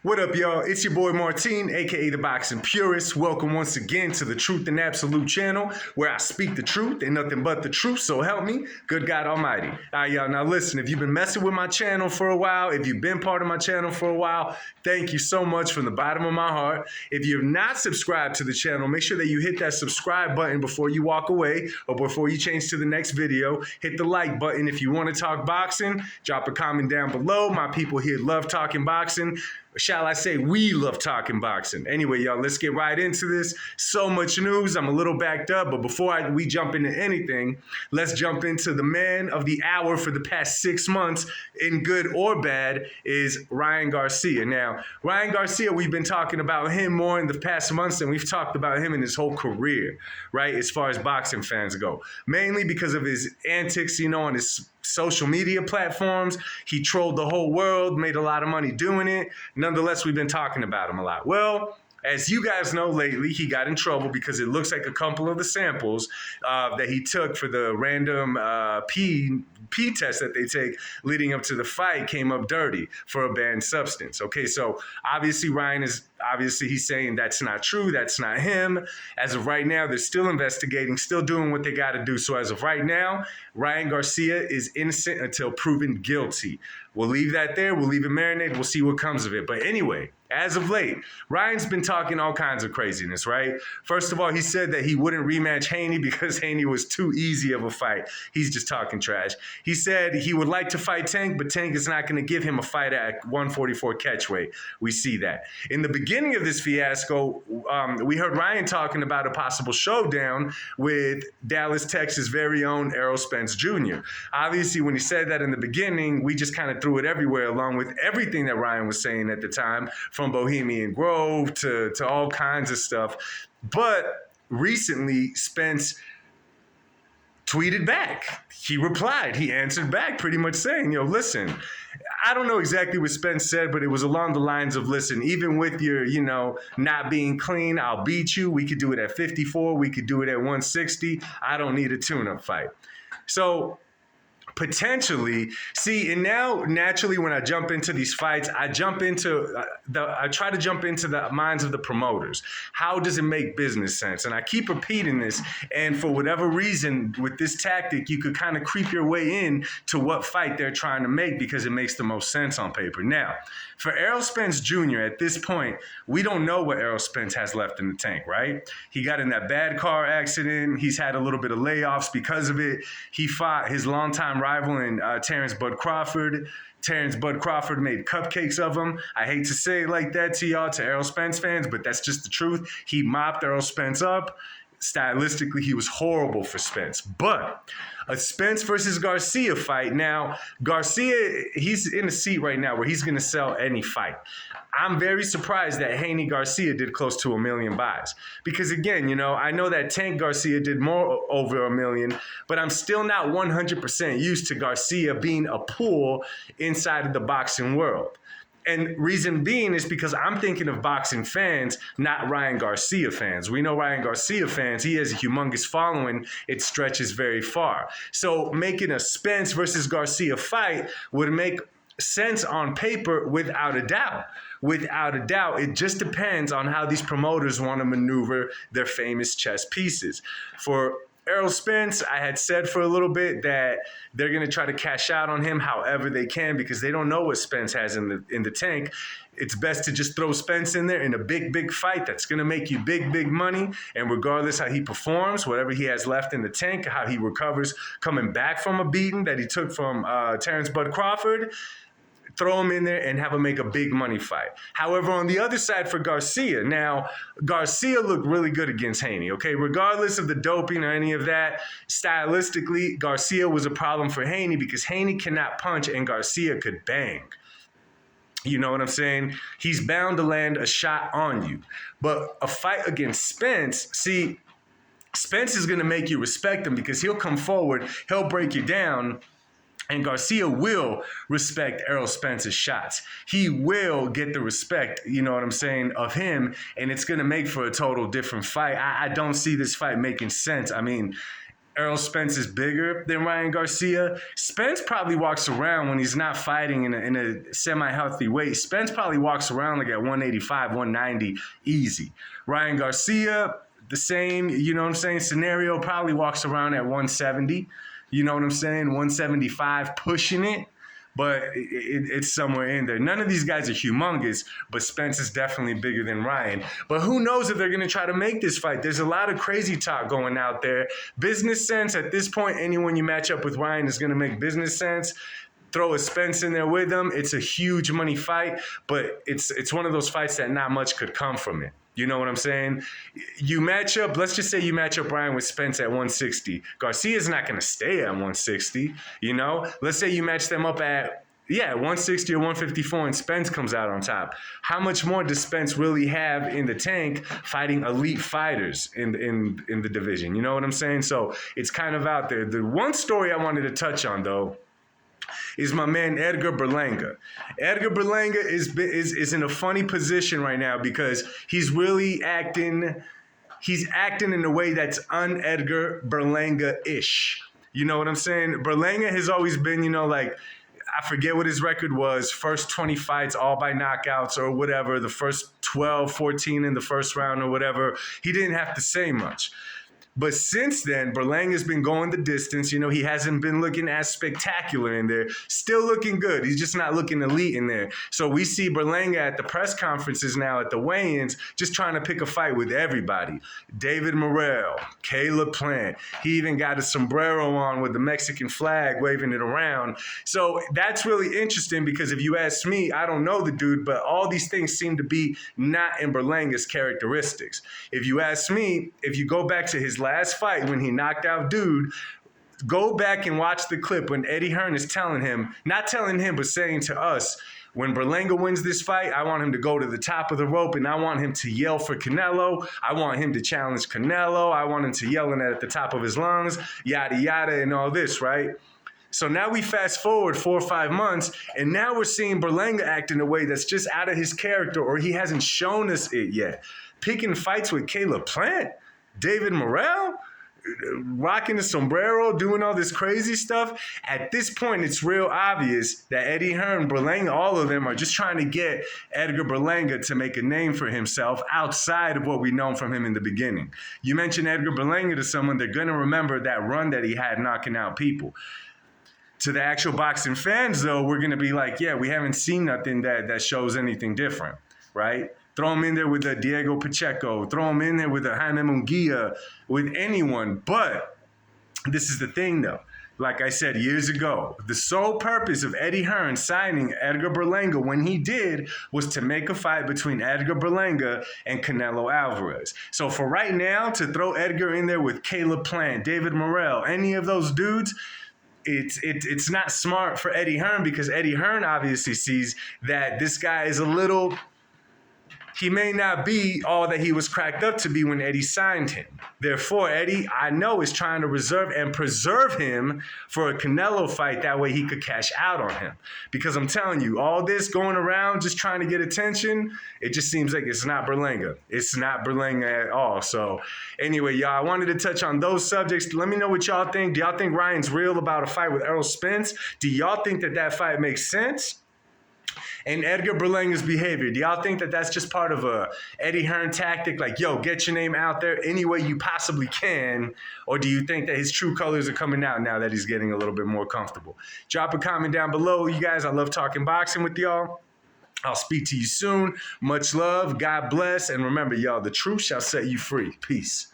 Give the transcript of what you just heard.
What up, y'all? It's your boy Martine, aka the Boxing Purist. Welcome once again to the Truth and Absolute channel, where I speak the truth and nothing but the truth. So help me, good God Almighty. All right, y'all. Now listen, if you've been messing with my channel for a while, if you've been part of my channel for a while, thank you so much from the bottom of my heart. If you've not subscribed to the channel, make sure that you hit that subscribe button before you walk away or before you change to the next video. Hit the like button if you want to talk boxing. Drop a comment down below. My people here love talking boxing. Shall I say, we love talking boxing. Anyway, y'all, let's get right into this. So much news. I'm a little backed up, but before we jump into anything, let's jump into the man of the hour for the past 6 months, in good or bad, is Ryan Garcia. Now, Ryan Garcia, we've been talking about him more in the past months than we've talked about him in his whole career, right, as far as boxing fans go. Mainly because of his antics, on his social media platforms. He trolled the whole world, made a lot of money doing it. Nonetheless, we've been talking about him a lot. Well, as you guys know, lately, he got in trouble because it looks like a couple of the samples that he took for the random P test that they take leading up to the fight came up dirty for a banned substance. Okay, so obviously he's saying that's not true, that's not him. As of right now, they're still investigating, still doing what they got to do. So as of right now, Ryan Garcia is innocent until proven guilty. We'll leave that there. We'll leave it marinate. We'll see what comes of it. But anyway, as of late, Ryan's been talking all kinds of craziness, right? First of all, he said that he wouldn't rematch Haney because Haney was too easy of a fight. He's just talking trash. He said he would like to fight Tank, but Tank is not going to give him a fight at 144 catchweight. We see that. In the beginning of this fiasco, we heard Ryan talking about a possible showdown with Dallas, Texas' very own Erol Spence Jr. Obviously, when he said that in the beginning, we just kind of threw it everywhere, along with everything that Ryan was saying at the time, from Bohemian Grove to all kinds of stuff. But recently, Spence tweeted back. He replied. He answered back pretty much saying, listen, I don't know exactly what Spence said, but it was along the lines of, listen, even with your, not being clean, I'll beat you. We could do it at 54. We could do it at 160. I don't need a tune-up fight. So potentially, see, and now naturally when I jump into these fights, I try to jump into the minds of the promoters. How does it make business sense? And I keep repeating this, and for whatever reason, with this tactic, you could kind of creep your way in to what fight they're trying to make because it makes the most sense on paper. Now, for Erol Spence Jr., at this point, we don't know what Errol Spence has left in the tank, right? He got in that bad car accident. He's had a little bit of layoffs because of it. He fought his longtime rival in Terrence Bud Crawford. Terrence Bud Crawford made cupcakes of him. I hate to say it like that to y'all, to Errol Spence fans, but that's just the truth. He mopped Errol Spence up. Stylistically, he was horrible for Spence. But a Spence versus Garcia fight. Now, Garcia, he's in a seat right now where he's going to sell any fight. I'm very surprised that Haney Garcia did close to 1 million buys. Because again, I know that Tank Garcia did more over 1 million, but I'm still not 100% used to Garcia being a pool inside of the boxing world. And reason being is because I'm thinking of boxing fans, not Ryan Garcia fans. We know Ryan Garcia fans, he has a humongous following. It stretches very far. So making a Spence versus Garcia fight would make sense on paper without a doubt. Without a doubt, it just depends on how these promoters want to maneuver their famous chess pieces. For Errol Spence, I had said for a little bit that they're going to try to cash out on him however they can because they don't know what Spence has in the tank. It's best to just throw Spence in there in a big fight that's going to make you big money. And regardless how he performs, whatever he has left in the tank, how he recovers coming back from a beating that he took from Terrence Bud Crawford, throw him in there and have him make a big money fight. However, on the other side for Garcia, now, Garcia looked really good against Haney, okay? Regardless of the doping or any of that, stylistically, Garcia was a problem for Haney because Haney cannot punch and Garcia could bang. You know what I'm saying? He's bound to land a shot on you. But a fight against Spence, see, Spence is going to make you respect him because he'll come forward, he'll break you down, and Garcia will respect Errol Spence's shots. He will get the respect, of him, and it's going to make for a total different fight. I don't see this fight making sense. I mean, Errol Spence is bigger than Ryan Garcia. Spence probably walks around when he's not fighting in a semi-healthy weight. Spence probably walks around like at 185, 190, easy. Ryan Garcia, the same, you know what I'm saying, scenario, probably walks around at 170, you know what I'm saying, 175, pushing it. But it's somewhere in there. None of these guys are humongous, but Spence is definitely bigger than Ryan. But who knows if they're going to try to make this fight? There's a lot of crazy talk going out there. Business sense, at this point, anyone you match up with Ryan is going to make business sense. Throw a Spence in there with him. It's a huge money fight, but it's one of those fights that not much could come from it. You know what I'm saying? You match up, let's just say you match up Ryan with Spence at 160. Garcia's not going to stay at 160, you know? Let's say you match them up at, 160 or 154 and Spence comes out on top. How much more does Spence really have in the tank fighting elite fighters in the division? You know what I'm saying? So it's kind of out there. The one story I wanted to touch on, though, is my man Edgar Berlanga. Edgar Berlanga is in a funny position right now because he's really acting in a way that's un-Edgar Berlanga-ish. You know what I'm saying? Berlanga has always been, you know, like, I forget what his record was, first 20 fights all by knockouts or whatever, the first 12, 14 in the first round or whatever. He didn't have to say much. But since then, Berlanga's been going the distance. You know, he hasn't been looking as spectacular in there. Still looking good. He's just not looking elite in there. So we see Berlanga at the press conferences now, at the weigh-ins, just trying to pick a fight with everybody. David Morrell, Caleb Plant. He even got a sombrero on with the Mexican flag, waving it around. So that's really interesting because if you ask me, I don't know the dude, but all these things seem to be not in Berlanga's characteristics. If you ask me, if you go back to his last fight when he knocked out dude, go back and watch the clip when Eddie Hearn is telling him, not telling him, but saying to us, when Berlanga wins this fight, I want him to go to the top of the rope and I want him to yell for Canelo. I want him to challenge Canelo. I want him to yelling at the top of his lungs, yada, yada, and all this, right? So now we fast forward 4 or 5 months, and now we're seeing Berlanga act in a way that's just out of his character, or he hasn't shown us it yet. Picking fights with Caleb Plant, David Morrell, rocking the sombrero, doing all this crazy stuff. At this point, it's real obvious that Eddie Hearn, Berlanga, all of them are just trying to get Edgar Berlanga to make a name for himself outside of what we know from him in the beginning. You mention Edgar Berlanga to someone, they're going to remember that run that he had knocking out people. To the actual boxing fans, though, we're going to be like, yeah, we haven't seen nothing that shows anything different, right? Throw him in there with a Diego Pacheco. Throw him in there with a Jaime Munguia, with anyone. But this is the thing, though. Like I said years ago, the sole purpose of Eddie Hearn signing Edgar Berlanga when he did was to make a fight between Edgar Berlanga and Canelo Alvarez. So for right now, to throw Edgar in there with Caleb Plant, David Morrell, any of those dudes, it's not smart for Eddie Hearn because Eddie Hearn obviously sees that this guy is a little... He may not be all that he was cracked up to be when Eddie signed him. Therefore, Eddie, I know, is trying to reserve and preserve him for a Canelo fight. That way he could cash out on him. Because I'm telling you, all this going around just trying to get attention, it just seems like it's not Berlanga. It's not Berlanga at all. So anyway, y'all, I wanted to touch on those subjects. Let me know what y'all think. Do y'all think Ryan's real about a fight with Errol Spence? Do y'all think that fight makes sense? And Edgar Berlanga's behavior, do y'all think that that's just part of a Eddie Hearn tactic? Like, yo, get your name out there any way you possibly can. Or do you think that his true colors are coming out now that he's getting a little bit more comfortable? Drop a comment down below. You guys, I love talking boxing with y'all. I'll speak to you soon. Much love. God bless. And remember, y'all, the truth shall set you free. Peace.